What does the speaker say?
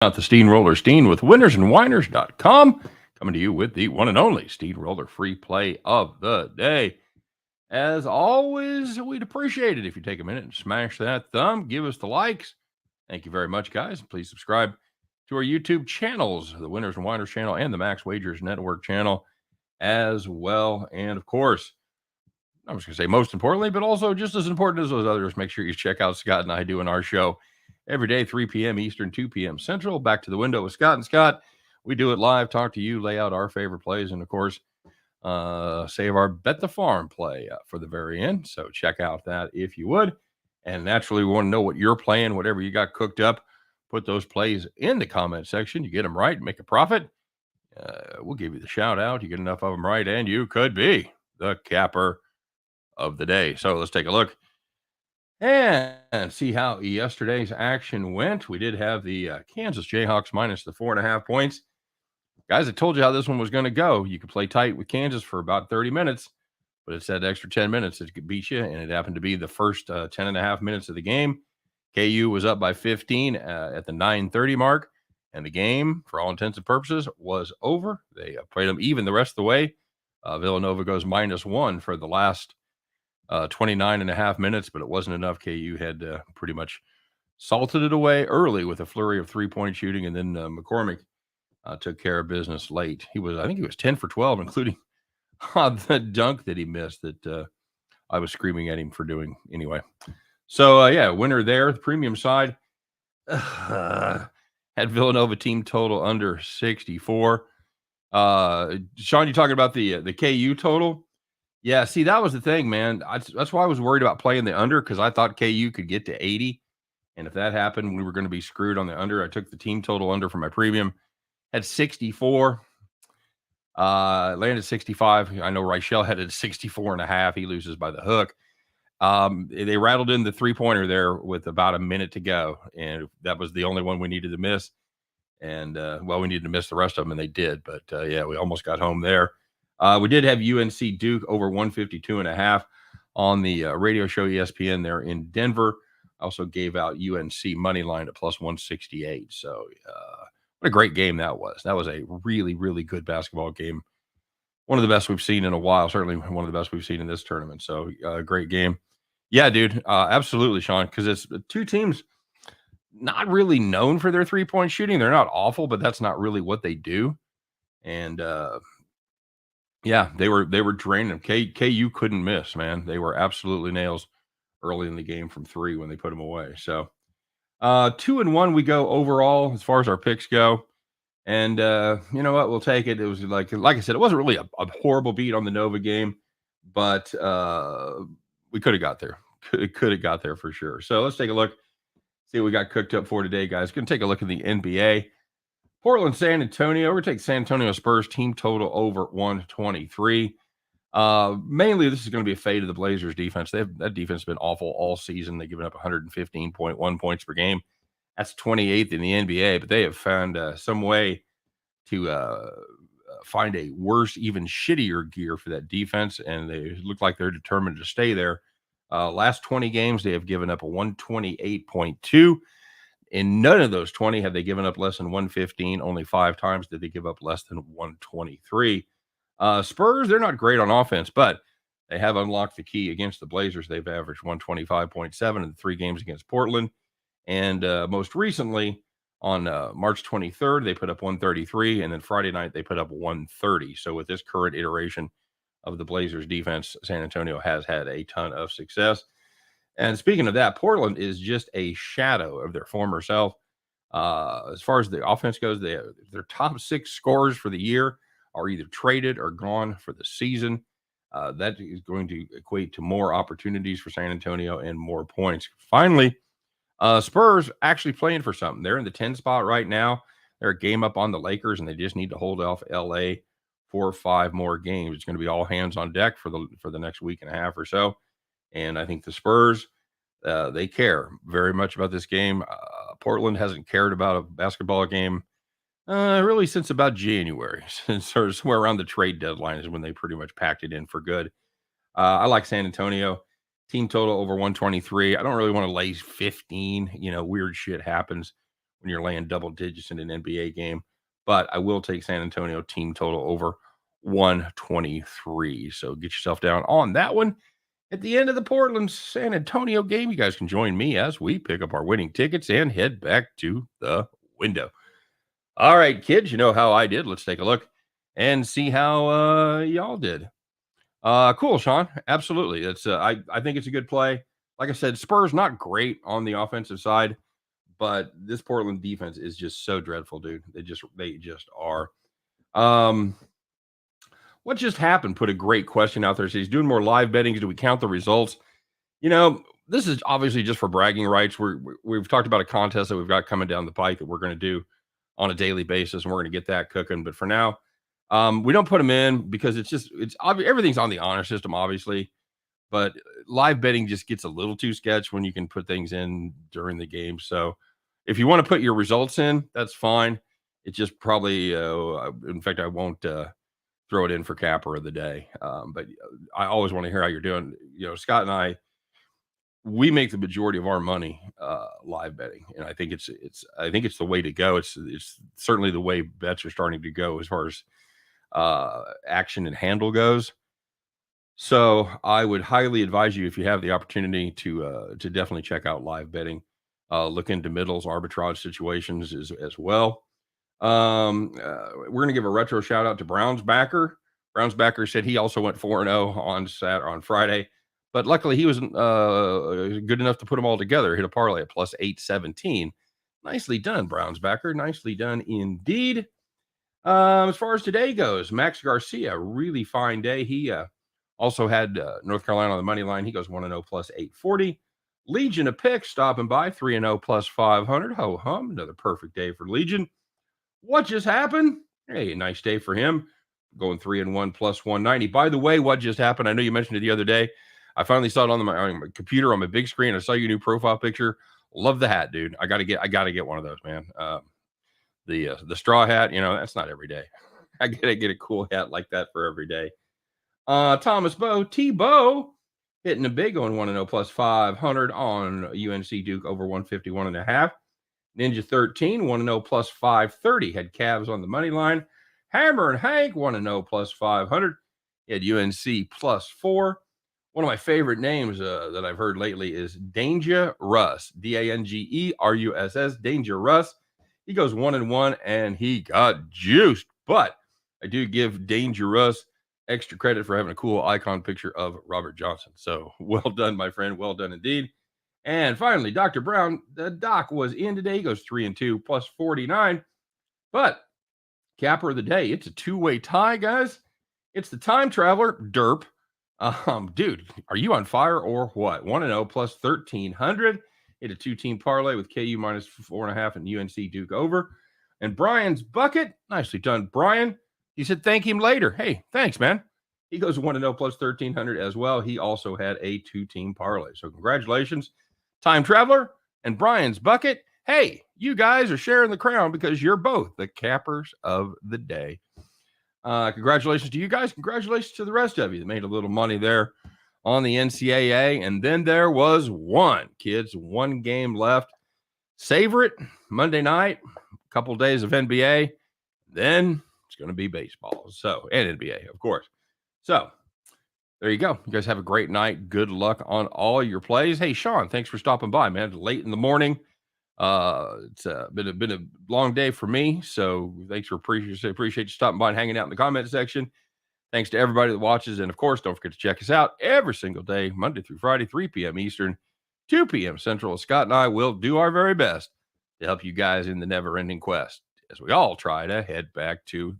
Out the Steehnroller Steen with winnersandwhiners.com, coming to you with the one and only Steehnroller free play of the day. As always, we'd appreciate it if you take a minute and smash that thumb, give us the likes. Thank you very much, guys. Please subscribe to our YouTube channels, the Winners and Whiners channel and the Max Wagers Network channel as well. And of course, I was going to say most importantly, but also just as important as those others, make sure you check out Scott and I doing our show every day, 3 p.m. Eastern, 2 p.m. Central. Back to the window with Scott and Scott. We do it live, talk to you, lay out our favorite plays, and of course, save our Bet the Farm play for the very end. So check out that if you would. And naturally, we want to know what you're playing, whatever you got cooked up. Put those plays in the comment section. You get them right, make a profit. We'll give you the shout out. You get enough of them right, and you could be the capper of the day. So let's take a look and see how yesterday's action went. We did have the Kansas Jayhawks minus the 4.5 points. Guys, I told you how this one was going to go. You could play tight with Kansas for about 30 minutes, but it said extra 10 minutes it could beat you, and it happened to be the first 10.5 minutes of the game. KU was up by 15 at the 9:30 mark, and the game, for all intents and purposes, was over. They played them even the rest of the way. Villanova goes -1 for the last 29.5 minutes, but it wasn't enough. KU had pretty much salted it away early with a flurry of 3-point shooting, and then McCormick took care of business late. I think he was 10 for 12, including the dunk that he missed that I was screaming at him for doing anyway. So, winner there. The premium side had Villanova team total under 64. Sean, you talking about the KU total? Yeah, see, that was the thing, man. That's why I was worried about playing the under, because I thought KU could get to 80. And if that happened, we were going to be screwed on the under. I took the team total under for my premium. Had 64. Landed 65. I know Reichel had it 64.5. He loses by the hook. They rattled in the three-pointer there with about a minute to go. And that was the only one we needed to miss. And, we needed to miss the rest of them, and they did. But, we almost got home there. We did have UNC Duke over 152.5 on the radio show ESPN there in Denver. I also gave out UNC money line at plus 168. So what a great game that was. That was a really, really good basketball game. One of the best we've seen in a while. Certainly one of the best we've seen in this tournament. So great game. Yeah, dude. Absolutely, Sean, because it's two teams not really known for their three-point shooting. They're not awful, but that's not really what they do. And they were draining them. KU couldn't miss, man. They were absolutely nails early in the game from three when they put them away. So 2-1 we go overall as far as our picks go. And you know what? We'll take it. It was like I said, it wasn't really a horrible beat on the Nova game, but we could have got there. Could have got there for sure. So let's take a look. See what we got cooked up for today, guys. Going to take a look at the NBA. Portland, San Antonio. We're going to take San Antonio Spurs team total over 123. Mainly, this is going to be a fade of the Blazers defense. That defense has been awful all season. They've given up 115.1 points per game. That's 28th in the NBA, but they have found some way to find a worse, even shittier gear for that defense, and they look like they're determined to stay there. Last 20 games, they have given up a 128.2. In none of those 20 have they given up less than 115. Only 5 times did they give up less than 123. Spurs, they're not great on offense, but they have unlocked the key against the Blazers. They've averaged 125.7 in the 3 games against Portland. And most recently, on March 23rd, they put up 133. And then Friday night, they put up 130. So with this current iteration of the Blazers defense, San Antonio has had a ton of success. And speaking of that, Portland is just a shadow of their former self. As far as the offense goes, their top 6 scorers for the year are either traded or gone for the season. That is going to equate to more opportunities for San Antonio and more points. Finally, Spurs actually playing for something. They're in the 10 spot right now. They're a game up on the Lakers, and they just need to hold off LA 4 or 5 more games. It's going to be all hands on deck for the next week and a half or so. And I think the Spurs, they care very much about this game. Portland hasn't cared about a basketball game really since about January, since somewhere around the trade deadline is when they pretty much packed it in for good. I like San Antonio. Team total over 123. I don't really want to lay 15. Weird shit happens when you're laying double digits in an NBA game. But I will take San Antonio team total over 123. So get yourself down on that one. At the end of the Portland San Antonio game, you guys can join me as we pick up our winning tickets and head back to the window. All right, kids, you know how I did. Let's take a look and see how y'all did. Cool, Sean. Absolutely. It's I think it's a good play. Like I said, Spurs not great on the offensive side, but this Portland defense is just so dreadful, dude. They just are. What just happened? Put a great question out there. So he's doing more live betting. Do we count the results? You know, this is obviously just for bragging rights. We've talked about a contest that we've got coming down the pike that we're going to do on a daily basis, and we're going to get that cooking. But for now, we don't put them in because it's obvious everything's on the honor system, obviously. But live betting just gets a little too sketch when you can put things in during the game. So if you want to put your results in, that's fine. It's just probably, in fact, I won't throw it in for capper of the day. But I always want to hear how you're doing. You know, Scott and I, we make the majority of our money live betting, and I think it's the way to go. It's certainly the way bets are starting to go as far as action and handle goes. So I would highly advise you, if you have the opportunity, to definitely check out live betting. Look into middles arbitrage situations as well. We're going to give a retro shout out to Browns backer. Browns backer said he also went 4-0 on Friday, but luckily he was good enough to put them all together. Hit a parlay at plus 817. Nicely done, Browns backer. Nicely done indeed. As far as today goes, Max Garcia, really fine day. He also had North Carolina on the money line. He goes 1-0 plus 840. Legion of Picks stopping by 3-0 plus 500. Ho hum, another perfect day for Legion. What just happened? Hey, a nice day for him. Going 3-1 plus 190. By the way, what just happened? I know you mentioned it the other day. I finally saw it on my computer on my big screen. I saw your new profile picture. Love the hat, dude. I gotta get one of those, man. The straw hat, you know, that's not every day. I gotta get a cool hat like that for every day. Thomas Bowe, T-Bow, hitting a big on 1-0 plus 500 on UNC Duke over 151.5. Ninja 13, 1-0 plus 530. Had Cavs on the money line. Hammer and Hank, 1-0 plus 500. He had UNC plus 4. One of my favorite names that I've heard lately is Danger Russ. Dangeruss. Danger Russ. He goes 1-1, and he got juiced. But I do give Danger Russ extra credit for having a cool icon picture of Robert Johnson. So well done, my friend. Well done indeed. And finally, Dr. Brown, the doc was in today. He goes 3-2 plus 49. But capper of the day, it's a two-way tie, guys. It's the time traveler, Derp. Dude, are you on fire or what? 1-0 plus 1,300. Hit a two-team parlay with KU minus 4.5 and UNC Duke over. And Brian's bucket, nicely done, Brian. He said, thank him later. Hey, thanks, man. He goes 1-0 plus 1,300 as well. He also had a two-team parlay. So congratulations, Time Traveler and Brian's bucket. Hey, you guys are sharing the crown because you're both the cappers of the day. Congratulations to you guys. Congratulations to the rest of you that made a little money there on the NCAA. And then there was one game left. Savor it. Monday night, a couple of days of NBA. Then it's going to be baseball. So, and NBA, of course. So there you go. You guys have a great night. Good luck on all your plays. Hey, Sean, thanks for stopping by, man. Late in the morning. It's been a long day for me. So thanks for appreciate you stopping by and hanging out in the comment section. Thanks to everybody that watches. And of course, don't forget to check us out every single day, Monday through Friday, 3 p.m. Eastern, 2 p.m. Central. Scott and I will do our very best to help you guys in the never ending quest as we all try to head back to the